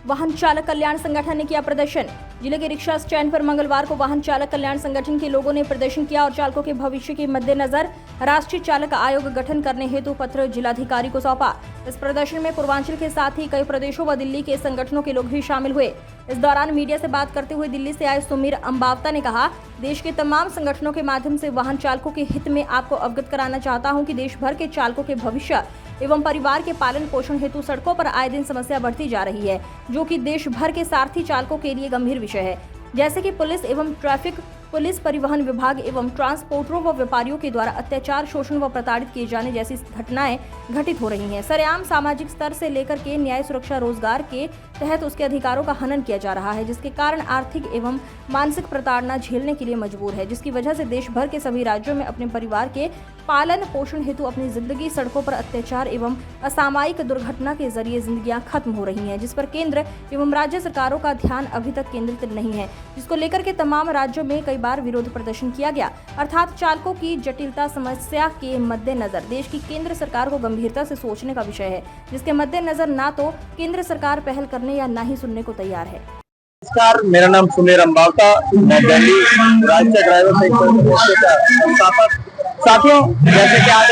वाहन चालक कल्याण संगठन ने किया प्रदर्शन। जिले के रिक्शा स्टैंड पर मंगलवार को वाहन चालक कल्याण संगठन के लोगों ने प्रदर्शन किया और चालकों के भविष्य के मद्देनजर राष्ट्रीय चालक आयोग गठन करने हेतु पत्र जिलाधिकारी को सौंपा। इस प्रदर्शन में पूर्वांचल के साथ ही कई प्रदेशों व दिल्ली के संगठनों के लोग भी शामिल हुए। इस दौरान मीडिया से बात करते हुए दिल्ली से आए सुमीर अंबावता ने कहा, देश के तमाम संगठनों के माध्यम से वाहन चालकों के हित में आपको अवगत कराना चाहता हूं कि देश भर के चालकों के भविष्य एवं परिवार के पालन पोषण हेतु सड़कों पर आए दिन समस्या बढ़ती जा रही है, जो कि देश भर के सारथी चालकों के लिए गंभीर विषय है। जैसे कि पुलिस एवं ट्रैफिक पुलिस, परिवहन विभाग एवं ट्रांसपोर्टरों व व्यापारियों के द्वारा अत्याचार, शोषण व प्रताड़ित किए जाने जैसी घटनाएं घटित हो रही हैं। सरेआम सामाजिक स्तर से लेकर के न्याय, सुरक्षा, रोजगार के तहत उसके अधिकारों का हनन किया जा रहा है, जिसके कारण आर्थिक एवं मानसिक प्रताड़ना झेलने के लिए मजबूर है, जिसकी वजह से देश भर के सभी राज्यों में अपने परिवार के पालन पोषण हेतु अपनी जिंदगी सड़कों पर अत्याचार एवं असामयिक दुर्घटना के जरिए जिंदगियां खत्म हो रही हैं, जिस पर केंद्र एवं राज्य सरकारों का ध्यान अभी तक केंद्रित नहीं है, जिसको लेकर के तमाम राज्यों में कई बार विरोध प्रदर्शन किया गया। अर्थात चालकों की जटिलता समस्या के मद्देनजर देश की केंद्र सरकार को गंभीरता से सोचने का विषय है, जिसके मद्देनजर ना तो केंद्र सरकार पहल करने या ना ही सुनने को तैयार है। नमस्कार, मेरा नाम सुमीर अंबावता, मैं दिल्ली राज्य ड्राइवर संघ का संस्थापक। साथियों, जैसे कि आज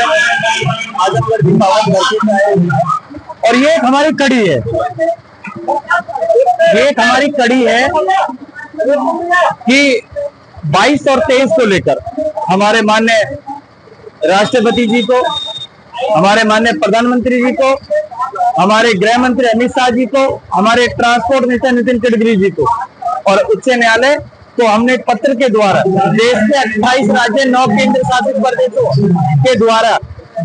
आजमगढ़ की पावन धरती पे आए और ये एक हमारी कड़ी है, ये एक हमारी कड़ी है कि 22 और 23 को लेकर हमारे माननीय राष्ट्रपति जी को, हमारे माननीय प्रधानमंत्री जी को, हमारे गृह मंत्री अमित शाह जी को, हमारे ट्रांसपोर्ट मिनिस्टर नितिन गडकरी जी को और उच्च न्यायालय को हमने एक पत्र के द्वारा देश के 28 राज्य 9 केंद्र शासित प्रदेशों के द्वारा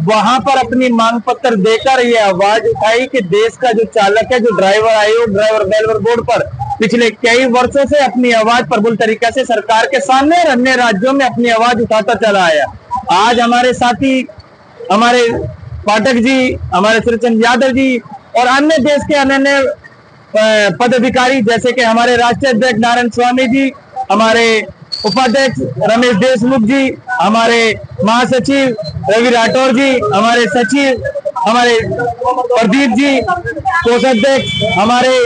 वहां पर अपनी मांग पत्र देकर ये आवाज उठाई कि देश का जो चालक है, जो ड्राइवर आयोग, ड्राइवर वेलफेयर बोर्ड पर पिछले कई वर्षों से अपनी आवाज प्रबल तरीके से सरकार के सामने और अन्य राज्यों में अपनी आवाज उठाता चला आया। आज हमारे साथी, हमारे पाठक जी, हमारे श्रीचंद यादव जी और अन्य देश के अन्य पदाधिकारी जैसे कि हमारे राष्ट्रीय अध्यक्ष नारायण स्वामी जी, हमारे उपाध्यक्ष रमेश देशमुख जी, हमारे महासचिव रवि राठौर जी, हमारे सचिव हमारे प्रदीप जी, कोषाध्यक्ष हमारे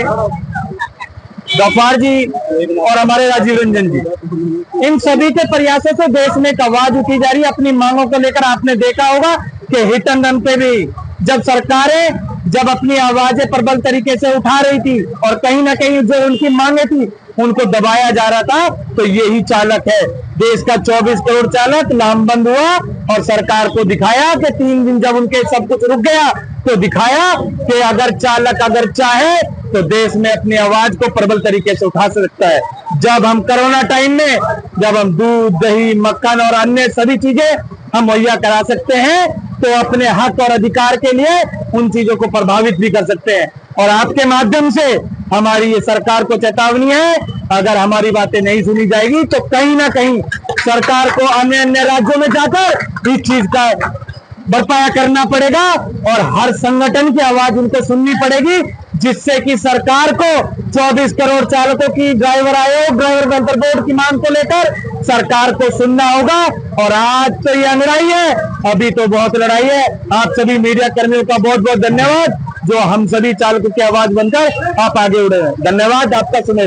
गफ्फार जी और हमारे राजीव रंजन जी, इन सभी के प्रयासों से देश में एक आवाज उठी जा रही है अपनी मांगों को लेकर। आपने देखा होगा कि हिट एंड रन पे भी जब सरकारें जब अपनी आवाजें प्रबल तरीके से उठा रही थी और कहीं ना कहीं जो उनकी मांगे थी उनको दबाया जा रहा था, तो यही चालक है। देश का 24 करोड़ चालक लामबंद हुआ और सरकार को दिखाया कि 3 दिन जब उनके सब कुछ रुक गया तो दिखाया कि अगर चालक अगर चाहे तो देश में अपनी आवाज को प्रबल तरीके से उठा सकता है। जब हम कोरोना टाइम में जब हम दूध, दही, मक्खन और अन्य सभी चीजें हम मुहैया करा सकते हैं, तो अपने हक और अधिकार के लिए उन चीजों को प्रभावित भी कर सकते हैं। और आपके माध्यम से हमारी ये सरकार को चेतावनी है, अगर हमारी बातें नहीं सुनी जाएगी तो कहीं ना कहीं सरकार को अन्य राज्यों में जाकर इस चीज का बरपाया करना पड़ेगा और हर संगठन की आवाज उनको सुननी पड़ेगी, जिससे कि सरकार को 24 करोड़ चालकों की ड्राइवर आयोग, ड्राइवर वेलफेयर बोर्ड की मांग को लेकर सरकार को सुनना होगा। और आज तो ये लड़ाई है, अभी तो बहुत लड़ाई है। आप सभी मीडिया कर्मियों का बहुत बहुत धन्यवाद, जो हम सभी चालकों की आवाज बनकर आप आगे उड़े हैं। धन्यवाद आपका। सुने।